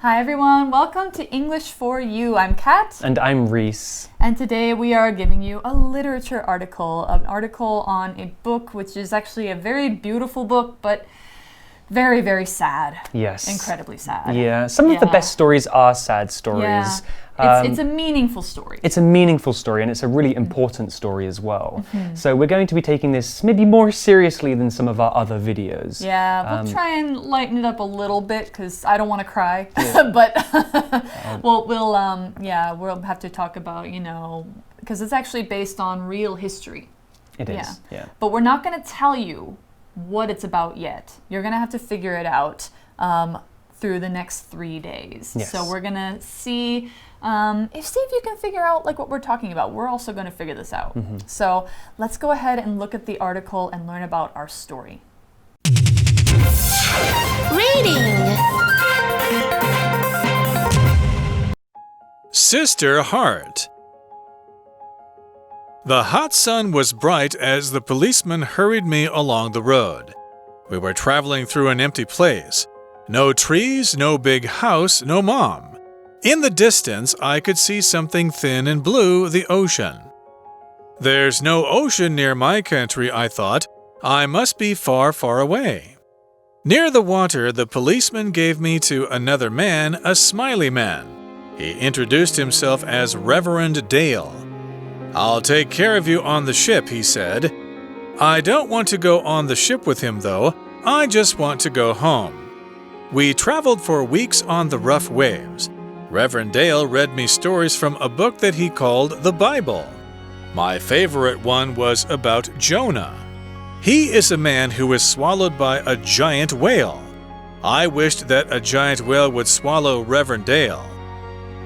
Hi everyone, welcome to English for You. I'm Kat. And I'm Reese. And today we are giving you a literature article, an article on a book which is actually a very beautiful book, but very, very sad. Yes. Incredibly sad. Yeah, some of the best stories are sad stories. Yeah. It's a meaningful story. It's a meaningful story, and it's a really important story as well. So we're going to be taking this maybe more seriously than some of our other videos. Yeah, we'll try and lighten it up a little bit because I don't want to cry. Yeah. But we'll have to talk about, because it's actually based on real history. It is, yeah. But we're not going to tell you what it's about yet. You're going to have to figure it out through the next 3 days. Yes. So we're going to see if you can figure out what we're talking about. We're also going to figure this out. So let's go ahead and look at the article and learn about our story. Reading. Sister Heart. The hot sun was bright as the policeman hurried me along the road. We were traveling through an empty place. No trees, no big house, no mom. In the distance, I could see something thin and blue, the ocean. There's no ocean near my country, I thought. I must be far, far away. Near the water, the policeman gave me to another man, a smiley man. He introduced himself as Reverend Dale. I'll take care of you on the ship, he said. I don't want to go on the ship with him, though. I just want to go home. We traveled for weeks on the rough waves. Reverend Dale read me stories from a book that he called the Bible. My favorite one was about Jonah. He is a man who was swallowed by a giant whale. I wished that a giant whale would swallow Reverend Dale.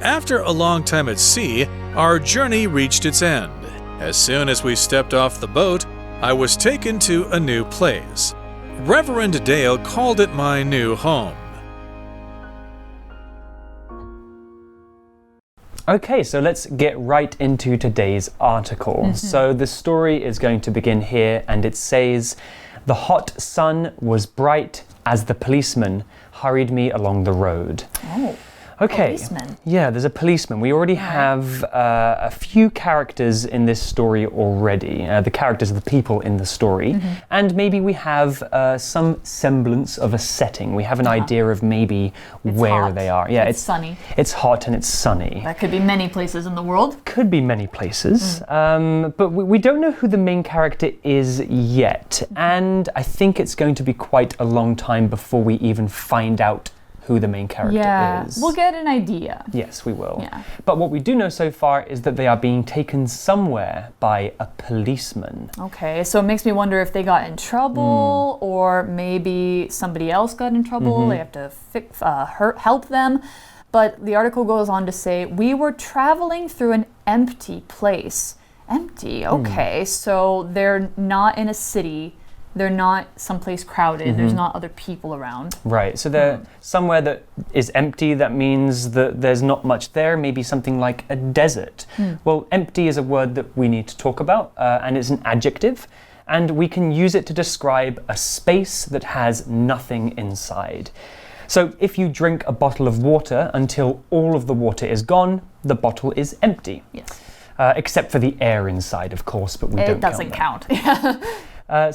After a long time at sea, our journey reached its end. As soon as we stepped off the boat, I was taken to a new place. Reverend Dale called it my new home. Okay, so let's get right into today's article. So the story is going to begin here, and it says, "The hot sun was bright as the policeman hurried me along the road." Oh. Okay. Policeman. Yeah, there's a policeman. We already have a few characters in this story already, the characters of the people in the story, and maybe we have some semblance of a setting. We have an idea of maybe where hot. they are. Yeah, it's sunny. It's hot and it's sunny. That could be many places in the world. Could be many places, but we don't know who the main character is yet, and I think it's going to be quite a long time before we even find out who the main character is. We'll get an idea. Yes, we will. Yeah. But what we do know so far is that they are being taken somewhere by a policeman. Okay, so it makes me wonder if they got in trouble or maybe somebody else got in trouble. They have to help them. But the article goes on to say, we were traveling through an empty place. Empty, okay. So they're not in a city. They're not someplace crowded. There's not other people around. Right, so they're somewhere that is empty. That means that there's not much there, maybe something like a desert. Well, empty is a word that we need to talk about, and it's an adjective, and we can use it to describe a space that has nothing inside. So if you drink a bottle of water until all of the water is gone, the bottle is empty. Yes. Except for the air inside, of course, but we don't count that. It doesn't count.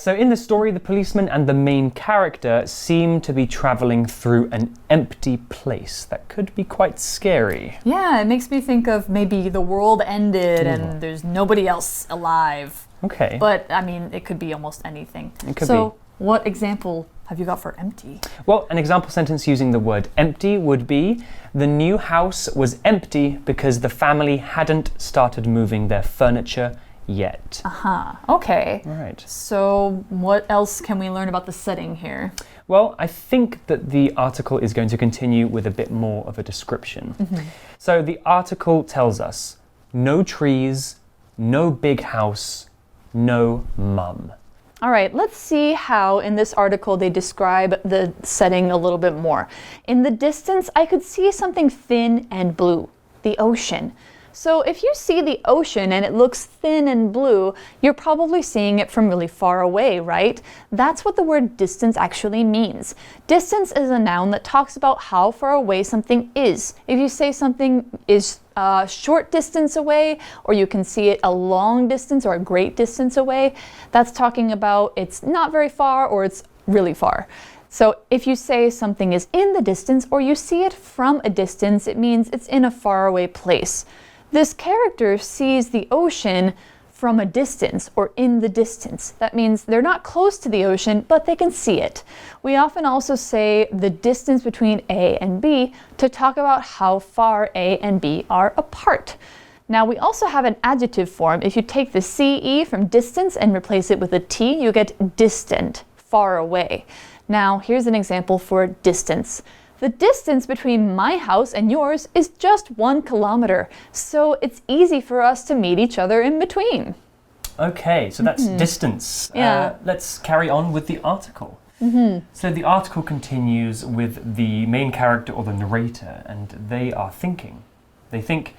So in the story, the policeman and the main character seem to be traveling through an empty place. That could be quite scary. Yeah, it makes me think of maybe the world ended and there's nobody else alive. Okay. But, I mean, it could be almost anything. It could so, be. What example have you got for empty? Well, an example sentence using the word empty would be, the new house was empty because the family hadn't started moving their furniture yet. Okay. Right. So what else can we learn about the setting here? Well, I think that the article is going to continue with a bit more of a description. So the article tells us, no trees, no big house, no mum. All right, let's see how in this article they describe the setting a little bit more. In the distance, I could see something thin and blue, the ocean. So if you see the ocean and it looks thin and blue, you're probably seeing it from really far away, right? That's what the word distance actually means. Distance is a noun that talks about how far away something is. If you say something is a short distance away, or you can see it a long distance or a great distance away, that's talking about it's not very far or it's really far. So if you say something is in the distance or you see it from a distance, it means it's in a faraway place. This character sees the ocean from a distance or in the distance. That means they're not close to the ocean, but they can see it. We often also say the distance between A and B to talk about how far A and B are apart. Now we also have an adjective form. If you take the CE from distance and replace it with a T, you get distant, far away. Now, here's an example for distance. The distance between my house and yours is just 1 kilometer, so it's easy for us to meet each other in between. Okay, so that's distance. Yeah. Let's carry on with the article. So the article continues with the main character or the narrator, and they are thinking. They think,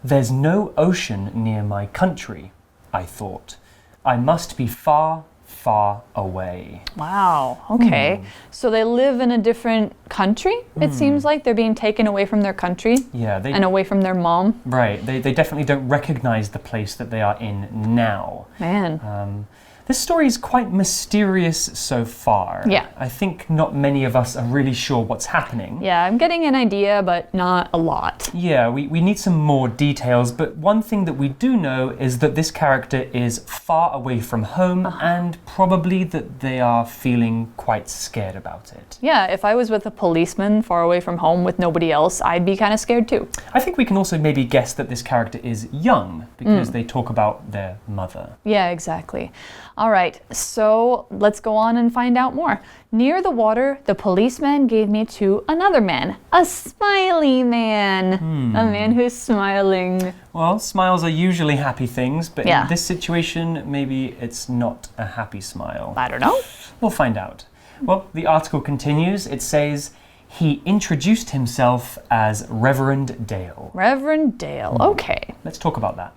"There's no ocean near my country," I thought. "I must be far, far away." Wow, okay. So they live in a different country? It seems like they're being taken away from their country and away from their mom. Right, they definitely don't recognize the place that they are in now. Man. This story is quite mysterious so far. Yeah. I think not many of us are really sure what's happening. Yeah, I'm getting an idea, but not a lot. Yeah, we need some more details, but one thing that we do know is that this character is far away from home and probably that they are feeling quite scared about it. Yeah, if I was with a policeman far away from home with nobody else, I'd be kind of scared too. I think we can also maybe guess that this character is young because they talk about their mother. Yeah, exactly. All right, so let's go on and find out more. Near the water, the policeman gave me to another man, a smiley man, a man who's smiling. Well, smiles are usually happy things, but Yeah. in this situation, maybe it's not a happy smile. I don't know. We'll find out. Well, the article continues. It says, he introduced himself as Reverend Dale. Reverend Dale, okay. Let's talk about that.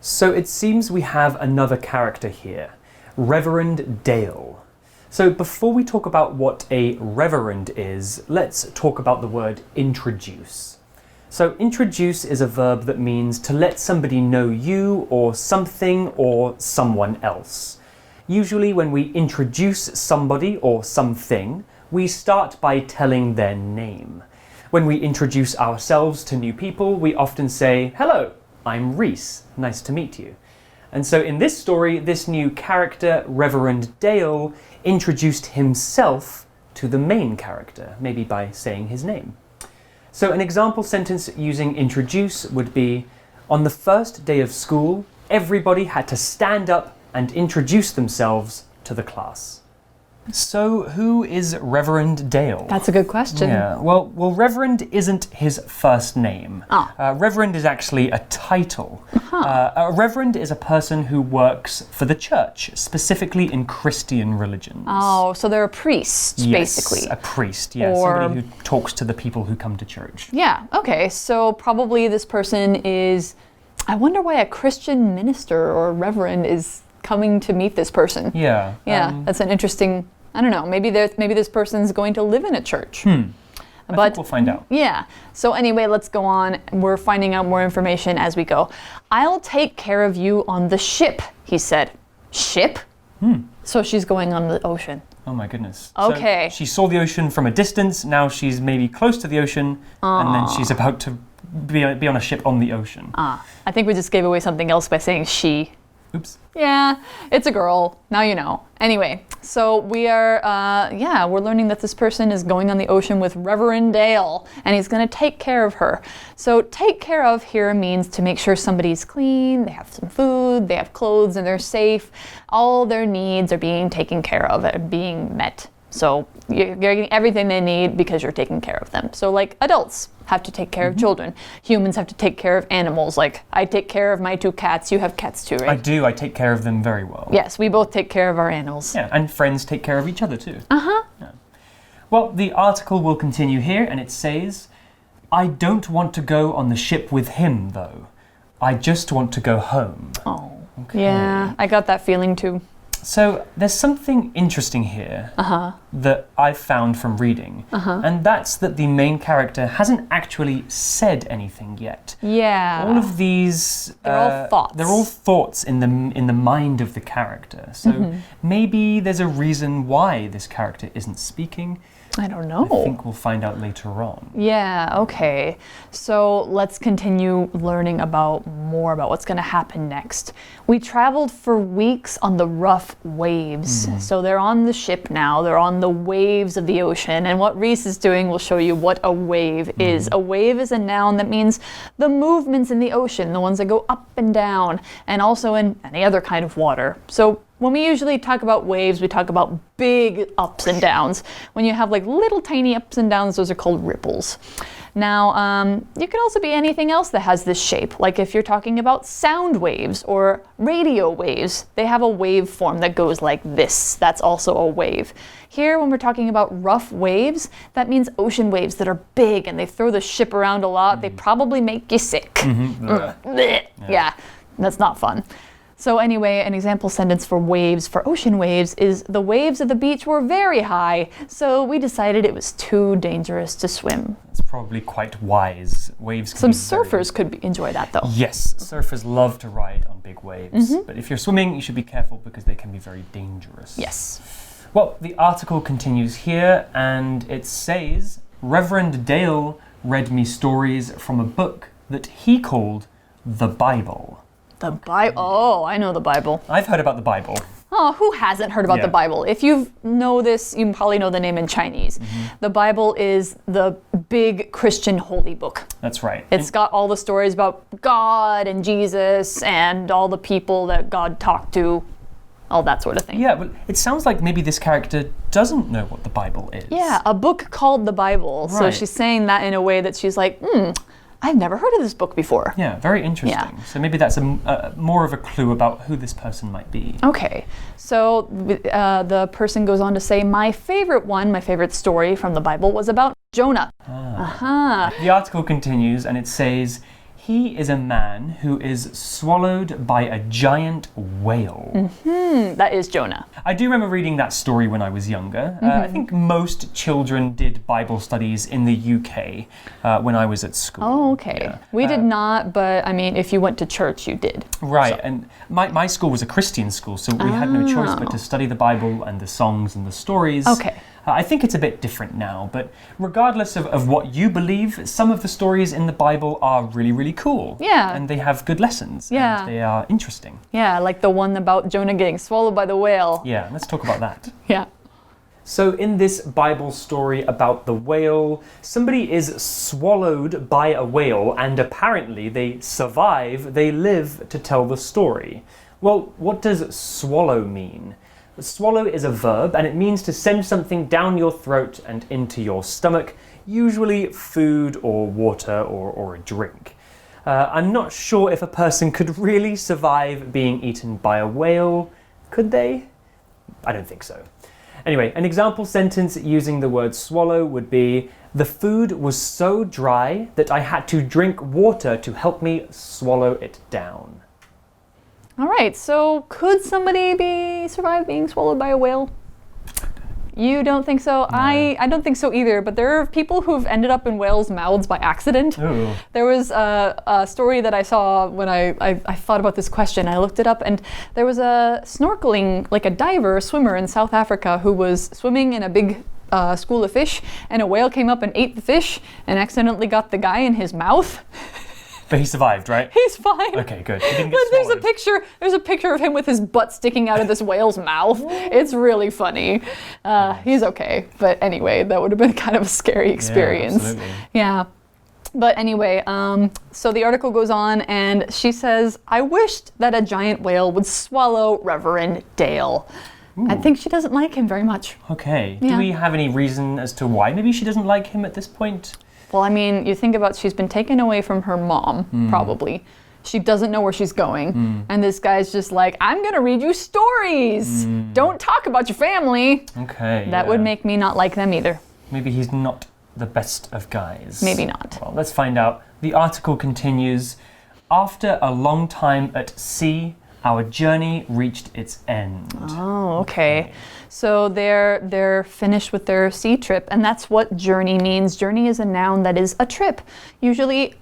So it seems we have another character here, Reverend Dale. So before we talk about what a reverend is, let's talk about the word introduce. So introduce is a verb that means to let somebody know you or something or someone else. Usually when we introduce somebody or something, we start by telling their name. When we introduce ourselves to new people, we often say, "Hello, I'm Reese, nice to meet you." And so in this story, this new character, Reverend Dale, introduced himself to the main character, maybe by saying his name. So an example sentence using introduce would be, on the first day of school, everybody had to stand up and introduce themselves to the class. So who is Reverend Dale? That's a good question. Yeah, well, Reverend isn't his first name. Reverend is actually a title. A reverend is a person who works for the church, specifically in Christian religions. Oh, so they're a priest, basically. Yes, a priest, yeah, Or- somebody who talks to the people who come to church. Yeah, okay, so probably this person is, I wonder why a Christian minister or reverend is coming to meet this person. Yeah. Yeah, that's an interesting, I don't know, maybe this person's going to live in a church. I think we'll find out. Yeah, so anyway, let's go on. We're finding out more information as we go. "I'll take care of you on the ship," he said. Ship? So she's going on the ocean. Oh my goodness. Okay. So she saw the ocean from a distance, now she's maybe close to the ocean, and then she's about to be on a ship on the ocean. I think we just gave away something else by saying she. Oops. Yeah, it's a girl. Now you know. Anyway, so we are, we're learning that this person is going on the ocean with Reverend Dale, and he's going to take care of her. So take care of here means to make sure somebody's clean, they have some food, they have clothes, and they're safe. All their needs are being taken care of, are being met. So you're getting everything they need because you're taking care of them. So like adults have to take care of children. Humans have to take care of animals. Like I take care of my 2 cats. You have cats too, right? I do. I take care of them very well. Yes, we both take care of our animals. Yeah, and friends take care of each other too. Yeah. Well, the article will continue here and it says, I don't want to go on the ship with him, though. I just want to go home. Oh, okay. Yeah, I got that feeling too. So there's something interesting here that I've found from reading, and that's that the main character hasn't actually said anything yet. Yeah. All of these they're all thoughts. They're all thoughts in the mind of the character. So maybe there's a reason why this character isn't speaking. I don't know. I think we'll find out later on. Yeah, okay. So let's continue learning more about what's going to happen next. We traveled for weeks on the rough waves. So they're on the ship now. They're on the waves of the ocean. And what Reese is doing will show you what a wave is. A wave is a noun that means the movements in the ocean, the ones that go up and down, and also in any other kind of water. So when we usually talk about waves, we talk about big ups and downs. When you have like little tiny ups and downs, those are called ripples. Now, you could also be anything else that has this shape. Like if you're talking about sound waves or radio waves, they have a wave form that goes like this. That's also a wave. Here, when we're talking about rough waves, that means ocean waves that are big and they throw the ship around a lot. They probably make you sick. Yeah, that's not fun. So anyway, an example sentence for waves, for ocean waves, is the waves of the beach were very high, so we decided it was too dangerous to swim. It's probably quite wise. Waves can Some surfers could enjoy that though. Yes, surfers love to ride on big waves. But if you're swimming, you should be careful because they can be very dangerous. Yes. Well, the article continues here and it says, Reverend Dale read me stories from a book that he called the Bible. The Bible. Oh, I know the Bible. I've heard about the Bible. Oh, who hasn't heard about the Bible? If you know this, you probably know the name in Chinese. The Bible is the big Christian holy book. That's right. It's got all the stories about God and Jesus and all the people that God talked to, all that sort of thing. Yeah, but it sounds like maybe this character doesn't know what the Bible is. Yeah, a book called the Bible. Right. So she's saying that in a way that she's like, I've never heard of this book before. Yeah, very interesting. Yeah. So maybe that's more of a clue about who this person might be. Okay, so the person goes on to say, my favorite story from the Bible was about Jonah. The article continues and it says, he is a man who is swallowed by a giant whale. That is Jonah. I do remember reading that story when I was younger. I think most children did Bible studies in the UK when I was at school. Oh, okay. Yeah. We did not, but I mean, if you went to church, you did. Right, so. And my school was a Christian school, so we had no choice but to study the Bible and the songs and the stories. Okay. I think it's a bit different now, but regardless of what you believe, some of the stories in the Bible are really, really cool. Yeah. And they have good lessons. Yeah. And they are interesting. Yeah, like the one about Jonah getting swallowed by the whale. Yeah, let's talk about that. Yeah. So in this Bible story about the whale, somebody is swallowed by a whale and apparently they survive, they live to tell the story. Well, what does swallow mean? Swallow is a verb and it means to send something down your throat and into your stomach, usually food or water or a drink. I'm not sure if a person could really survive being eaten by a whale. Could they? I don't think so. Anyway, an example sentence using the word swallow would be, the food was so dry that I had to drink water to help me swallow it down. All right, so could somebody survive being swallowed by a whale? You don't think so? No. I don't think so either, but there are people who've ended up in whales' mouths by accident. Ooh. There was a story that I saw when I thought about this question. I looked it up, and there was a snorkeling, like a swimmer in South Africa who was swimming in a big school of fish, and a whale came up and ate the fish and accidentally got the guy in his mouth. But he survived, right? He's fine. Okay, good. He didn't get swallowed. There's a picture of him with his butt sticking out of this whale's mouth. It's really funny. He's okay. But anyway, that would have been kind of a scary experience. Yeah, absolutely. Yeah. But anyway, so the article goes on and she says, I wished that a giant whale would swallow Reverend Dale. Ooh. I think she doesn't like him very much. Okay. Yeah. Do we have any reason as to why maybe she doesn't like him at this point? Well, I mean, you think about she's been taken away from her mom, probably. She doesn't know where she's going. And this guy's just like, I'm going to read you stories. Don't talk about your family. Okay. That would make me not like them either. Maybe he's not the best of guys? Maybe not. Well, let's find out. The article continues, after a long time at sea, our journey reached its end. Oh, okay. So they're finished with their sea trip, and that's what journey means. Journey is a noun that is a trip. Usually,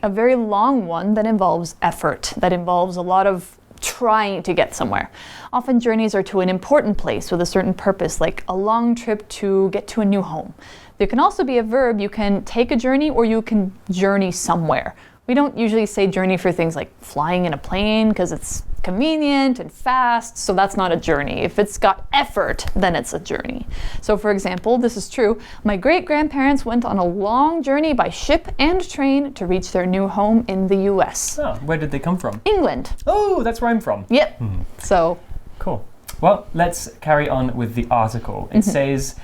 a very long one that involves effort, that involves a lot of trying to get somewhere. Often journeys are to an important place with a certain purpose, like a long trip to get to a new home. There can also be a verb. You can take a journey or you can journey somewhere. We don't usually say journey for things like flying in a plane because it's convenient and fast, so that's not a journey. If it's got effort, then it's a journey. So for example, this is true. My great-grandparents went on a long journey by ship and train to reach their new home in the US. Oh, where did they come from? England. Oh, that's where I'm from. Yep. So. Cool. Well, let's carry on with the article. It says,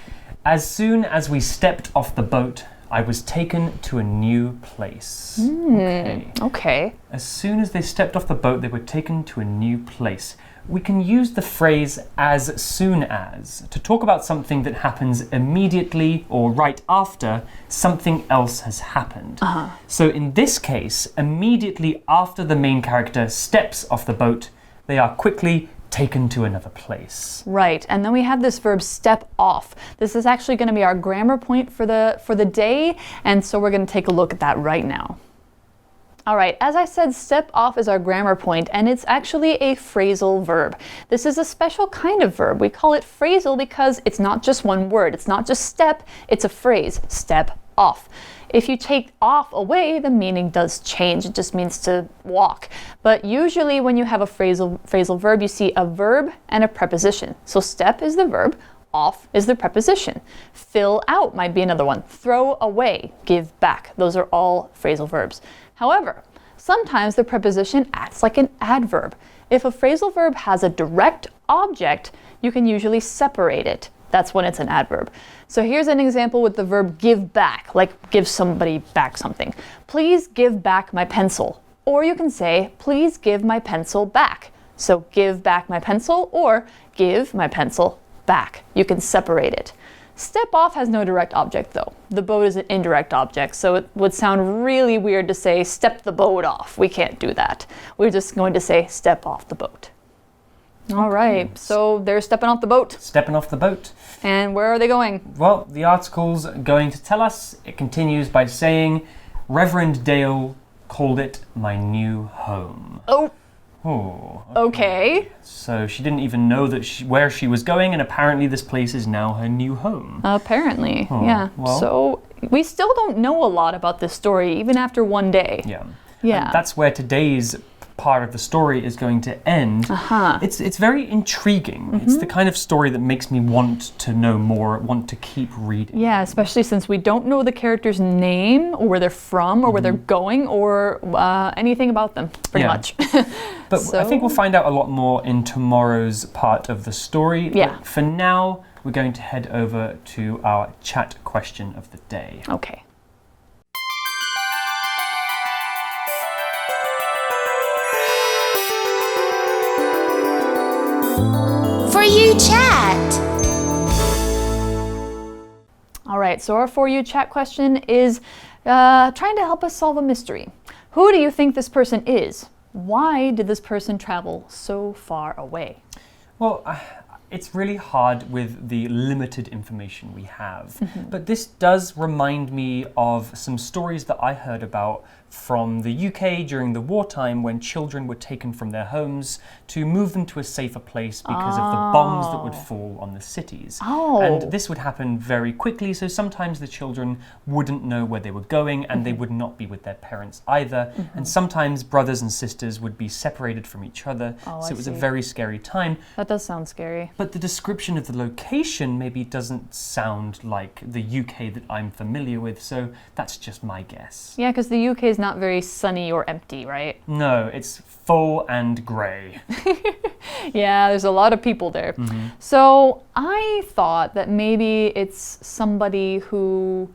as soon as we stepped off the boat, I was taken to a new place. Okay. As soon as they stepped off the boat, they were taken to a new place. We can use the phrase as soon as to talk about something that happens immediately or right after something else has happened. So in this case, immediately after the main character steps off the boat, they are quickly taken to another place. Right, and then we have this verb step off. This is actually going to be our grammar point for the day, and so we're going to take a look at that right now. All right, as I said, step off is our grammar point, and it's actually a phrasal verb. This is a special kind of verb. We call it phrasal because it's not just one word. It's not just step, it's a phrase, step off. If you take off away, the meaning does change. It just means to walk. But usually when you have a phrasal verb, you see a verb and a preposition. So step is the verb, off is the preposition. Fill out might be another one. Throw away, give back. Those are all phrasal verbs. However, sometimes the preposition acts like an adverb. If a phrasal verb has a direct object, you can usually separate it. That's when it's an adverb. So here's an example with the verb give back, like give somebody back something. Please give back my pencil. Or you can say, please give my pencil back. So give back my pencil or give my pencil back. You can separate it. Step off has no direct object though. The boat is an indirect object, so it would sound really weird to say step the boat off. We can't do that. We're just going to say step off the boat. All right, so they're stepping off the boat. Stepping off the boat. And where are they going? Well, the article's going to tell us. It continues by saying, Reverend Dale called it my new home. Oh. Oh. Okay. So she didn't even know that where she was going, and apparently this place is now her new home. Apparently, yeah. Well, so we still don't know a lot about this story, even after one day. Yeah. Yeah. And that's where today's part of the story is going to end. It's very intriguing. It's the kind of story that makes me want to know more, want to keep reading. Yeah, especially since we don't know the character's name or where they're from or where they're going or anything about them, pretty much. But I think we'll find out a lot more in tomorrow's part of the story. Yeah. But for now, we're going to head over to our chat question of the day. Okay. For You Chat. All right, so our For You Chat question is trying to help us solve a mystery. Who do you think this person is? Why did this person travel so far away? Well, it's really hard with the limited information we have. But this does remind me of some stories that I heard about from the UK during the wartime when children were taken from their homes to move them to a safer place because of the bombs that would fall on the cities. And this would happen very quickly, so sometimes the children wouldn't know where they were going and they would not be with their parents either. And sometimes brothers and sisters would be separated from each other, so it was a very scary time. That does sound scary. But the description of the location maybe doesn't sound like the UK that I'm familiar with, so that's just my guess. Yeah, because the UK is not very sunny or empty, right? No, it's full and grey. Yeah, there's a lot of people there. So I thought that maybe it's somebody who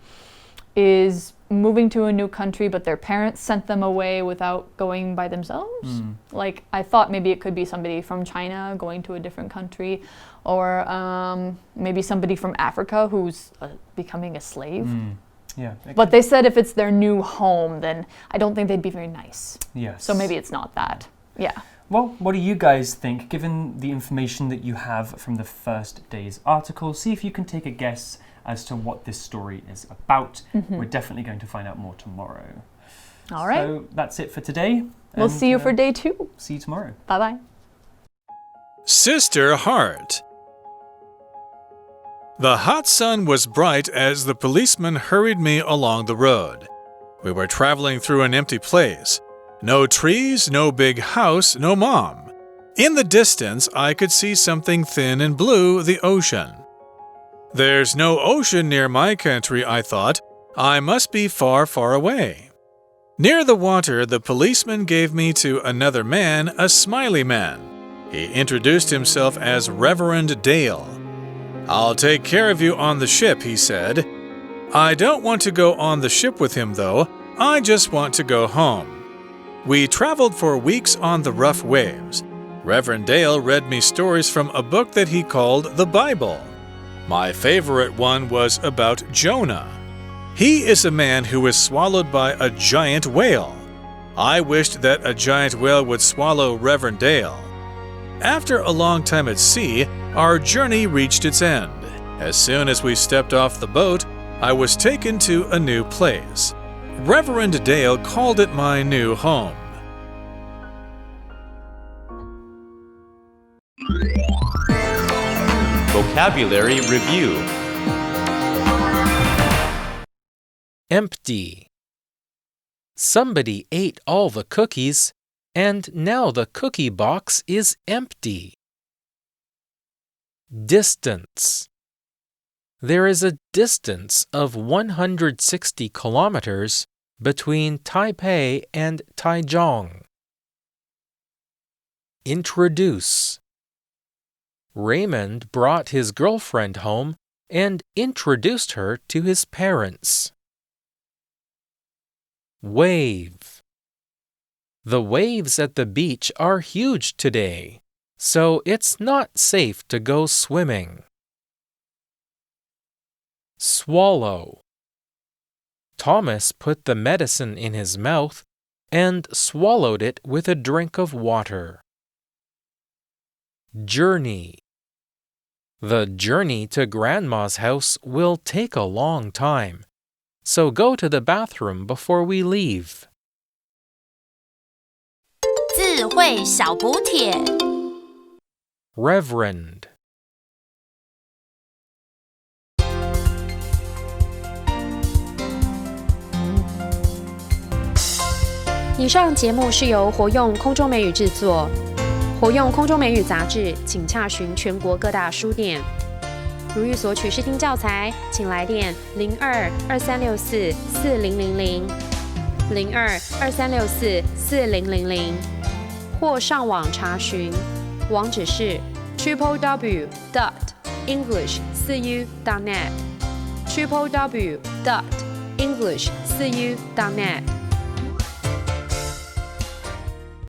is moving to a new country, but their parents sent them away without going by themselves. Like, I thought maybe it could be somebody from China going to a different country, or maybe somebody from Africa who's becoming a slave. Yeah. But they said if it's their new home, then I don't think they'd be very nice. Yes. So maybe it's not that. Yeah. Well, what do you guys think, given the information that you have from the first day's article? See if you can take a guess as to what this story is about. We're definitely going to find out more tomorrow. All right. So that's it for today. We'll see you for day 2. See you tomorrow. Bye-bye. Sister Heart. The hot sun was bright as the policeman hurried me along the road. We were traveling through an empty place. No trees, no big house, no mom. In the distance, I could see something thin and blue, the ocean. There's no ocean near my country, I thought. I must be far, far away. Near the water, the policeman gave me to another man, a smiley man. He introduced himself as Reverend Dale. I'll take care of you on the ship, he said. I don't want to go on the ship with him, though. I just want to go home. We traveled for weeks on the rough waves. Reverend Dale read me stories from a book that he called the Bible. My favorite one was about Jonah. He is a man who was swallowed by a giant whale. I wished that a giant whale would swallow Reverend Dale. After a long time at sea, our journey reached its end. As soon as we stepped off the boat, I was taken to a new place. Reverend Dale called it my new home. Vocabulary Review. Empty. Somebody ate all the cookies, and now the cookie box is empty. Distance. There is a distance of 160 kilometers between Taipei and Taichung. Introduce. Raymond brought his girlfriend home and introduced her to his parents. Wave. The waves at the beach are huge today, so it's not safe to go swimming. Swallow. Thomas put the medicine in his mouth and swallowed it with a drink of water. Journey. The journey to Grandma's house will take a long time, so go to the bathroom before we leave. 字汇小补帖 Reverend. 以上节目是由活用空中美语制作。活用空中美语杂志，请洽询全国各大书店。如欲索取试听教材，请来电02-2364-4000 02-2364-4000，或上网查询，网址是 www.english4u.net www.english4u.net